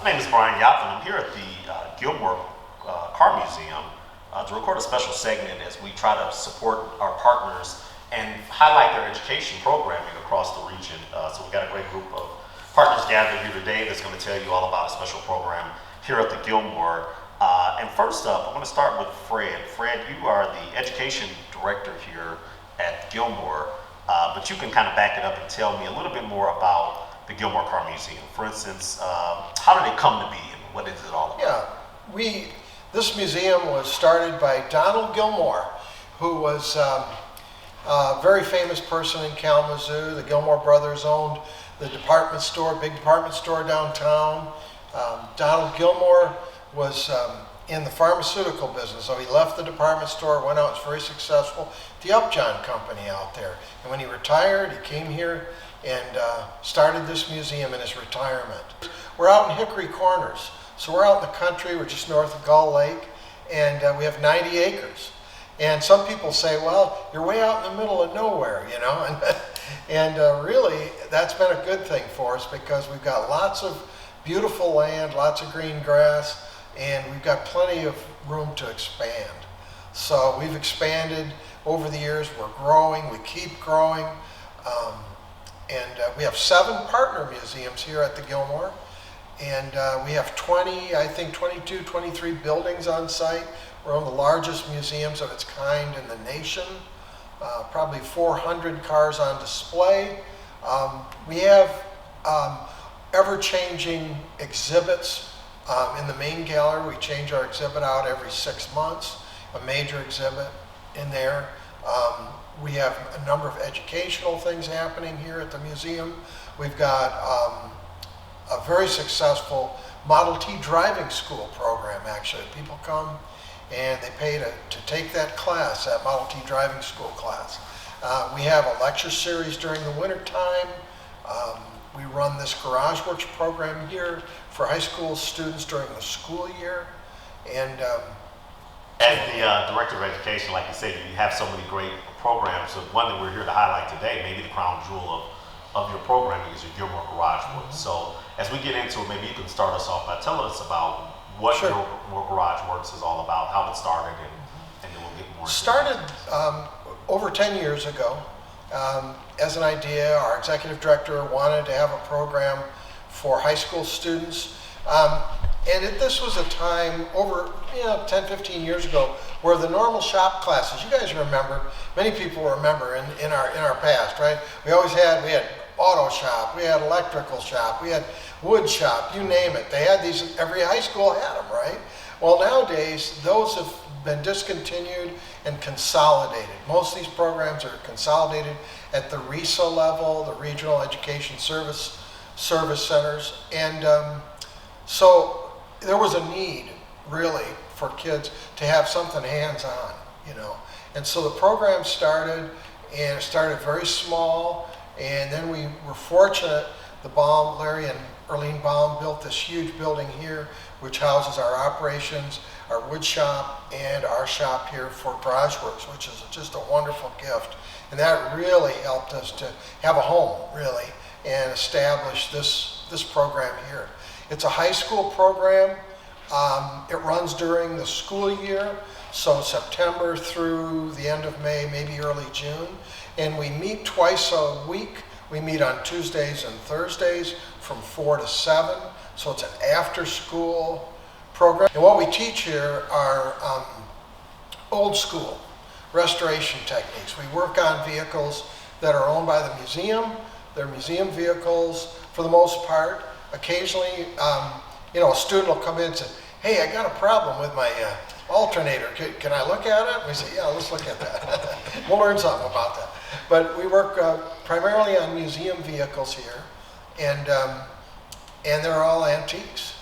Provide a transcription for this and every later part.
My name is Brian Yap, and I'm here at the Gilmore Car Museum to record a special segment as we try to support our partners and highlight their education programming across the region. So we've got a great group of partners gathered here today that's going to tell you all about a special program here at the Gilmore. And first up, I want to start with Fred. Fred, you are the education director here at Gilmore, but you can kind of back it up and tell me a little bit more about the Gilmore Car Museum. For instance, how did it come to be and what is it all about? Yeah, this museum was started by Donald Gilmore, who was a very famous person in Kalamazoo. The Gilmore brothers owned the department store, big department store downtown. Donald Gilmore was in the pharmaceutical business, so he left the department store, went out, was very successful. The Upjohn Company out there. And when he retired, he came here and started this museum in his retirement. We're out in Hickory Corners, so we're out in the country. We're just north of Gull Lake, and we have 90 acres. And some people say, well, you're way out in the middle of nowhere, you know, and really that's been a good thing for us because we've got lots of beautiful land, lots of green grass, and we've got plenty of room to expand. So we've expanded over the years. We're growing, we keep growing. And we have 7 partner museums here at the Gilmore. And we have 22, 23 buildings on site. We're one of the largest museums of its kind in the nation. Probably 400 cars on display. We have ever-changing exhibits in the main gallery. We change our exhibit out every 6 months, a major exhibit in there. We have a number of educational things happening here at the museum. We've got a very successful Model T driving school program, actually. People come and they pay to take that class, that Model T driving school class. We have a lecture series during the winter time. We run this Garage Works program here for high school students during the school year. And as the Director of Education, like you said, you have so many great programs. So one that we're here to highlight today, maybe the crown jewel of your programming is your Gilmore Garage Works. So as we get into it, maybe you can start us off by telling us about what Sure. Gilmore Garage Works is all about, how it started, and then we'll get more into started over 10 years ago as an idea. Our executive director wanted to have a program for high school students. This was a time over 10, 15 years ago where the normal shop classes, you guys remember, many people remember in our past, right? We had auto shop, we had electrical shop, we had wood shop, you name it. They had these, every high school had them, right? Well, nowadays, those have been discontinued and consolidated. Most of these programs are consolidated at the RESA level, the Regional Education Service Centers. And so there was a need, really, for kids to have something hands-on, you know. And so the program started, and it started very small, and then we were fortunate. Larry and Erlene Baum built this huge building here, which houses our operations, our wood shop, and our shop here for Garage Works, which is just a wonderful gift. And that really helped us to have a home, really, and establish this program here. It's a high school program. It runs during the school year, so September through the end of May, maybe early June. And we meet twice a week. We meet on Tuesdays and Thursdays from 4 to 7. So it's an after-school program. And what we teach here are old school restoration techniques. We work on vehicles that are owned by the museum. They're museum vehicles for the most part. Occasionally, a student will come in and say, hey, I got a problem with my alternator. Can I look at it? And we say, yeah, let's look at that. We'll learn something about that. But we work primarily on museum vehicles here, and they're all antiques.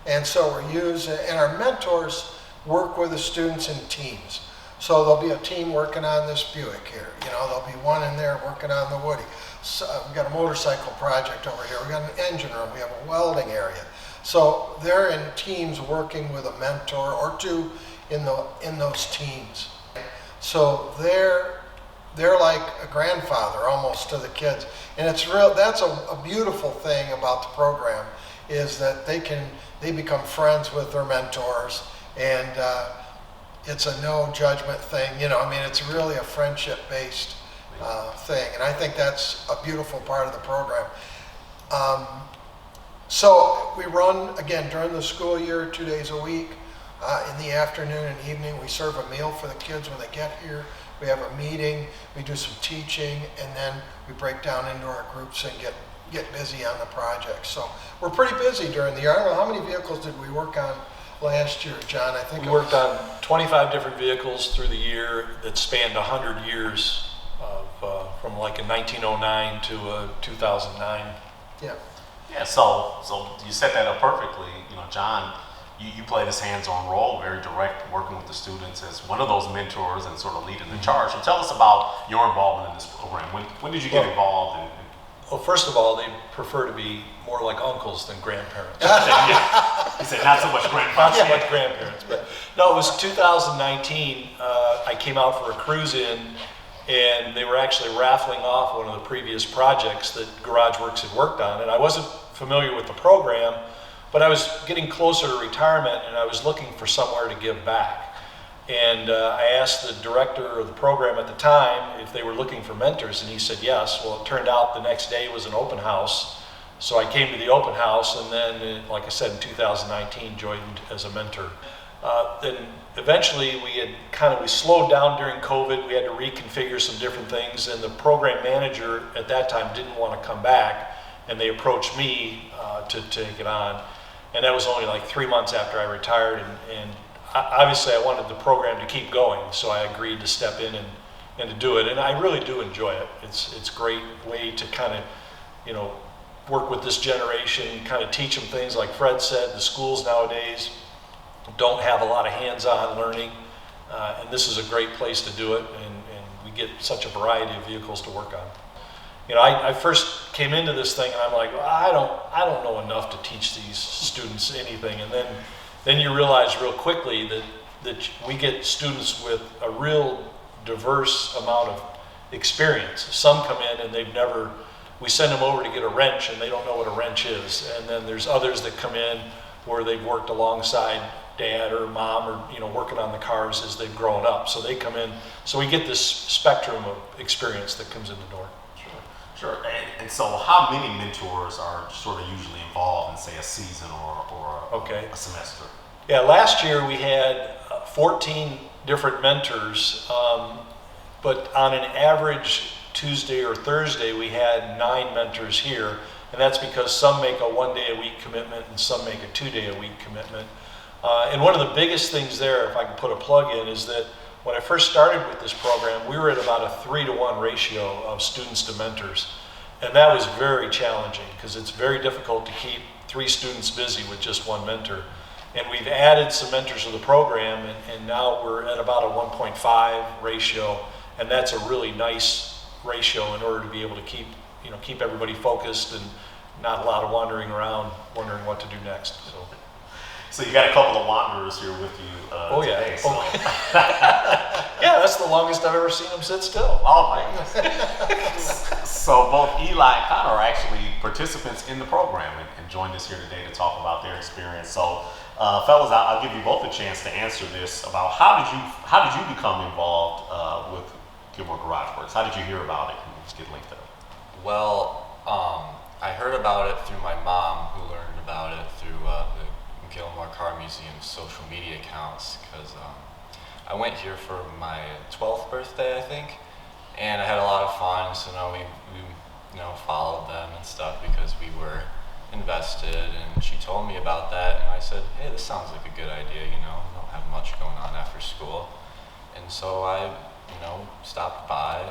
And so and our mentors work with the students in teams. So there'll be a team working on this Buick here. There'll be one in there working on the Woody. So we've got a motorcycle project over here. We've got an engine room. We have a welding area. So they're in teams working with a mentor or two in those teams. So they're like a grandfather almost to the kids. And it's real, that's a beautiful thing about the program, is that they become friends with their mentors, and it's a no judgment thing. I mean, it's really a friendship based thing. And I think that's a beautiful part of the program. So we run, again, during the school year, 2 days a week. In the afternoon and evening, we serve a meal for the kids when they get here. We have a meeting, we do some teaching, and then we break down into our groups and get busy on the project. So we're pretty busy during the year. I don't know, how many vehicles did we work on last year, John? I think we worked on 25 different vehicles through the year that spanned 100 years from like a 1909 to a 2009. Yeah. Yeah, so you set that up perfectly. John, you play this hands-on role, very direct, working with the students as one of those mentors and sort of leading the charge. So tell us about your involvement in this program. When did you get involved? Well, first of all, they prefer to be more like uncles than grandparents. Yeah. He said not so much grandparents. Not so much grandparents, but no, it was 2019. I came out for a cruise in, and they were actually raffling off one of the previous projects that Garage Works had worked on, and I wasn't familiar with the program, but I was getting closer to retirement, and I was looking for somewhere to give back. And I asked the director of the program at the time if they were looking for mentors, and he said yes. Well, it turned out the next day was an open house, so I came to the open house, and then, like I said, in 2019, joined as a mentor. Then eventually we slowed down during COVID. We had to reconfigure some different things, and the program manager at that time didn't want to come back, and they approached me to take it on. And that was only like 3 months after I retired, and obviously I wanted the program to keep going, so I agreed to step in and to do it. And I really do enjoy it. It's a great way to kind of, work with this generation, kind of teach them things like Fred said. The schools nowadays don't have a lot of hands-on learning, and this is a great place to do it, and we get such a variety of vehicles to work on. I first came into this thing and I'm like, well, I don't know enough to teach these students anything. And then you realize real quickly that we get students with a real diverse amount of experience. Some come in and we send them over to get a wrench and they don't know what a wrench is. And then there's others that come in where they've worked alongside dad or mom or, working on the cars as they've grown up. So they come in, so we get this spectrum of experience that comes in the door. Sure. And so how many mentors are sort of usually involved in, say, a season or a semester? Yeah, last year we had 14 different mentors, but on an average Tuesday or Thursday we had 9 mentors here, and that's because some make a 1-day-a-week commitment and some make a 2-day-a-week commitment. And one of the biggest things there, if I can put a plug in, is that when I first started with this program, we were at about a 3-to-1 ratio of students to mentors. And that was very challenging because it's very difficult to keep 3 students busy with just 1 mentor. And we've added some mentors to the program, and now we're at about a 1.5 ratio. And that's a really nice ratio in order to be able to keep everybody focused and not a lot of wandering around wondering what to do next. So you got a couple of wanderers here with you today. So. Yeah, that's the longest I've ever seen them sit still. Oh my goodness. So both Eli and Conner are actually participants in the program and joined us here today to talk about their experience. So fellas, I'll give you both a chance to answer this about how did you become involved with Gilmore Garage Works? How did you hear about it? Let's get linked up. Well, I heard about it through my mom, who learned about it through the Gilmore Car Museum's social media accounts, because I went here for my 12th birthday, I think, and I had a lot of fun. So now we followed them and stuff because we were invested. And she told me about that, and I said, "Hey, this sounds like a good idea. We don't have much going on after school," and so I, stopped by,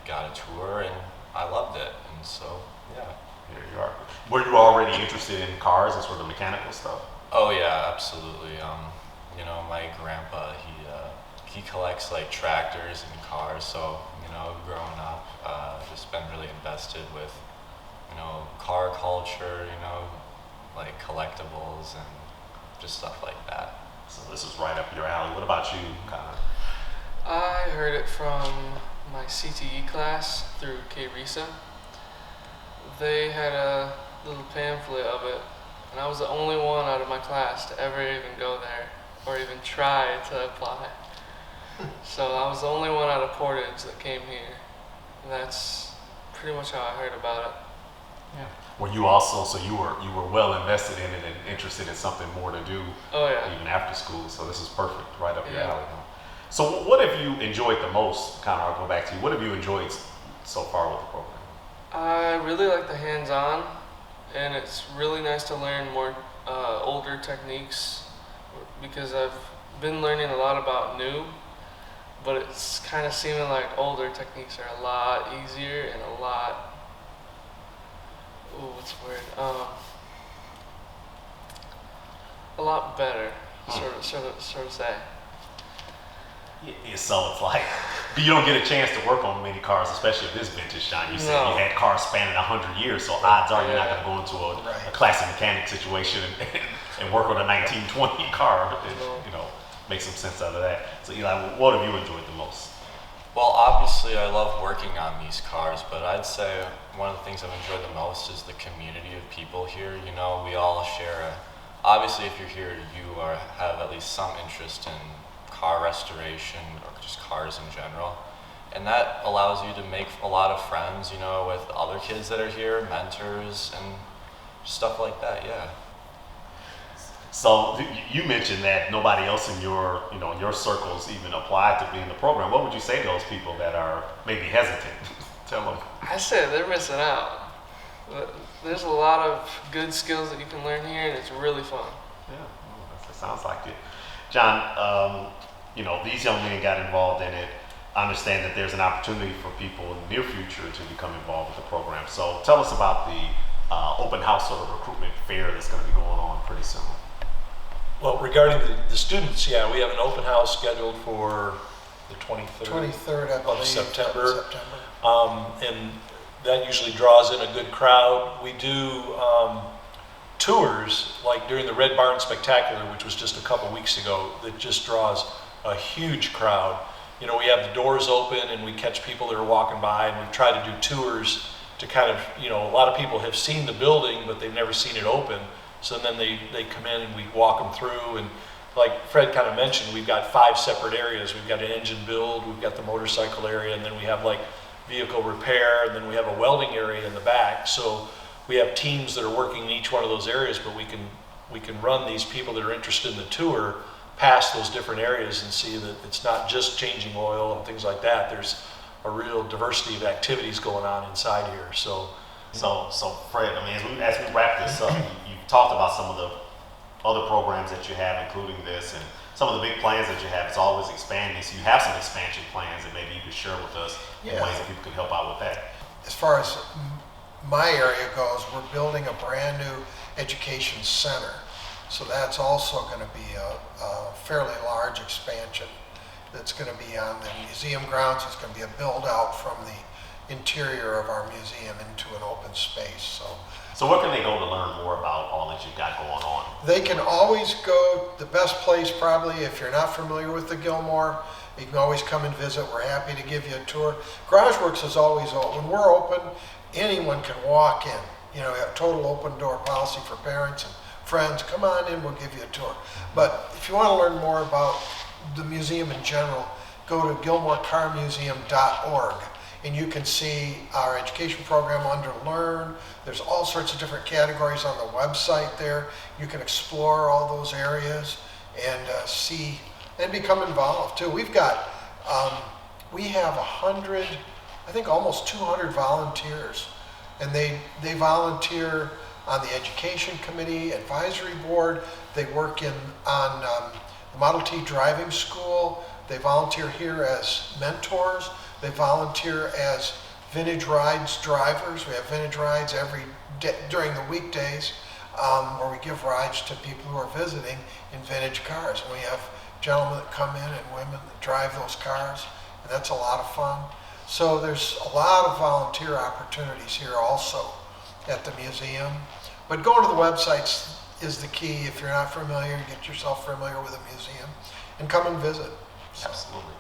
got a tour, and I loved it. And so, yeah. Here you are. Were you already interested in cars and sort of mechanical stuff? Oh yeah, absolutely. My grandpa, he collects tractors and cars, so growing up, just been really invested with car culture, collectibles and just stuff like that. So this is right up your alley. What about you, Connor? I heard it from my CTE class through K-RISA. They had a little pamphlet of it, and I was the only one out of my class to ever even go there or even try to apply. So I was the only one out of Portage that came here. And that's pretty much how I heard about it. Yeah. Well, you also, so you were well invested in it and interested in something more to do Oh yeah. even after school. So this is perfect, right up your Yeah. alley. So what have you enjoyed the most? Connor, I'll go back to you. What have you enjoyed so far with the program? I really like the hands-on, and it's really nice to learn more older techniques because I've been learning a lot about new, but it's kind of seeming like older techniques are a lot easier and a lot, what's the word? A lot better, sort of say. Yeah, so it's like, you don't get a chance to work on many cars, especially of this vintage, Sean. You said No. you had cars spanning 100 years, so odds are you're not going to go into a classic mechanic situation and work on a 1920 car and, make some sense out of that. So Eli, what have you enjoyed the most? Well, obviously I love working on these cars, but I'd say one of the things I've enjoyed the most is the community of people here. You know, we all share obviously if you're here, you have at least some interest in car restoration or just cars in general. And that allows you to make a lot of friends, with other kids that are here, mentors, and stuff like that, yeah. So you mentioned that nobody else in your, in your circles even applied to be in the program. What would you say to those people that are maybe hesitant? Tell them. I say they're missing out. There's a lot of good skills that you can learn here, and it's really fun. Yeah, that sounds like it. John, these young men got involved in it. I understand that there's an opportunity for people in the near future to become involved with the program. So tell us about the open house sort of recruitment fair that's going to be going on pretty soon. Well, regarding the students, yeah, we have an open house scheduled for the 23rd, 23rd, I believe, of September. And that usually draws in a good crowd. We do tours, like during the Red Barn Spectacular, which was just a couple weeks ago, that just draws a huge crowd. We have the doors open and we catch people that are walking by, and we try to do tours to kind of, a lot of people have seen the building, but they've never seen it open. So then they come in and we walk them through, and like Fred kind of mentioned, we've got 5 separate areas. We've got an engine build, we've got the motorcycle area, and then we have like vehicle repair, and then we have a welding area in the back. So we have teams that are working in each one of those areas, but we can run these people that are interested in the tour past those different areas and see that it's not just changing oil and things like that. There's a real diversity of activities going on inside here. So Fred, as we wrap this up, you talked about some of the other programs that you have, including this, and some of the big plans that you have. It's always expanding. So you have some expansion plans that maybe you could share with us in ways that people can help out with that. As far as my area goes, we're building a brand new education center. So that's also going to be a fairly large expansion that's going to be on the museum grounds. It's going to be a build out from the interior of our museum into an open space. So where can they go to learn more about all that you've got going on? They can always go, the best place probably, if you're not familiar with the Gilmore, you can always come and visit. We're happy to give you a tour. Garage Works is always open. When we're open, anyone can walk in. A total open door policy for parents and friends. Come on in, we'll give you a tour. But if you want to learn more about the museum in general, go to gilmorecarmuseum.org. And you can see our education program under Learn. There's all sorts of different categories on the website there. You can explore all those areas and see and become involved too. We have 100, I think almost 200 volunteers, and they volunteer on the education committee, advisory board. They work on the Model T driving school. They volunteer here as mentors. They volunteer as vintage rides drivers. We have vintage rides every day during the weekdays where we give rides to people who are visiting in vintage cars. And we have gentlemen that come in and women that drive those cars, and that's a lot of fun. So there's a lot of volunteer opportunities here also at the museum. But going to the websites is the key. If you're not familiar, get yourself familiar with the museum and come and visit. Absolutely.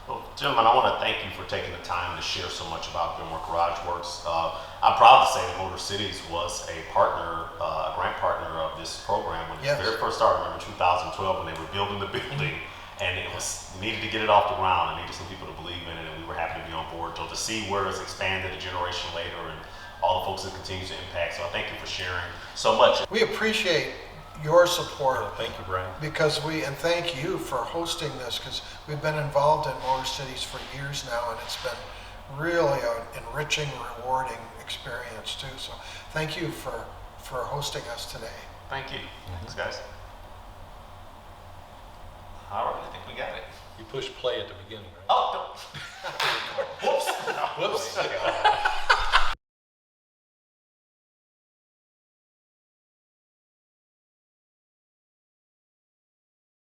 Well, gentlemen, I want to thank you for taking the time to share so much about Gilmore Garage Works. I'm proud to say that Motor Cities was a partner, a grant partner of this program when it Yes. very first started. I remember 2012 when they were building the building, and it was needed to get it off the ground. I needed some people to believe in it, and we were happy to be on board. So to see where it's expanded a generation later and all the folks it continues to impact. So I thank you for sharing so much. We appreciate your support. Thank you, Brian. And thank you for hosting this, because we've been involved in Motor Cities for years now, and it's been really an enriching, rewarding experience too. So thank you for hosting us today. Thank you. Thanks, guys. All right, I think we got it. You pushed play at the beginning, right? Oh, no. Whoops. Whoops. Oh, my God.